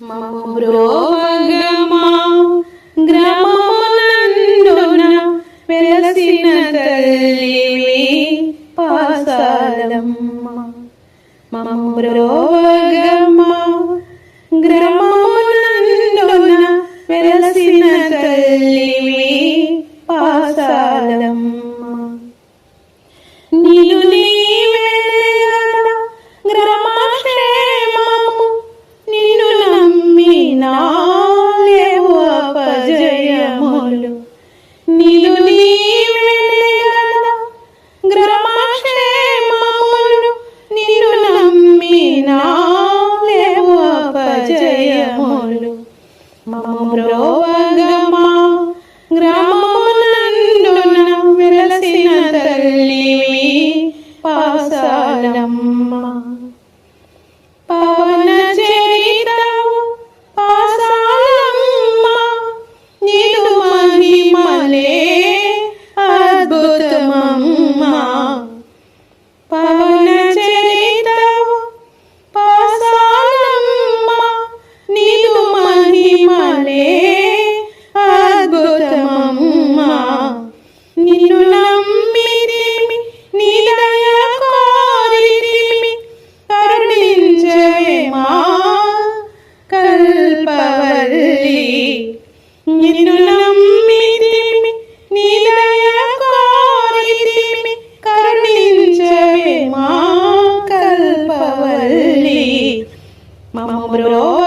మమ్ము బ్రోవగమా గ్రామమునందున వెలసిన తల్లివి పాసాలమ్మ. మమ్ము బ్రోవగమా గ్రామమునందున వెలసిన తల్లివి పాసాలమ్మ. నీవు గ్రామక్షేమము నిన్ను నమ్మినా లేవు అపజయములు. నీవు గ్రామక్షేమములు నిన్ను నమ్మినా లేవు అపజయములు. మమ్ము బ్రోవగమా గ్రామమునందున వెలసిన తల్లివి పాసాలమ్మ. పవన చరితవు పాసాలమ్మ, నీదు మహిమలే అద్భుతమమ్మ. పవన చరితవు పాసాలమ్మ, నీదు మహిమలే అద్భుతమమ్మ. నిన్ను నమ్మితిమి నీ దయ కోరితిమి, కరుణించవే మా కల్పవల్లి. నిన్ను నమ్మితిమి నీ దయ కోరితిమి, కరుణించవే మా కల్పవల్లి. మమ్ము బ్రోవ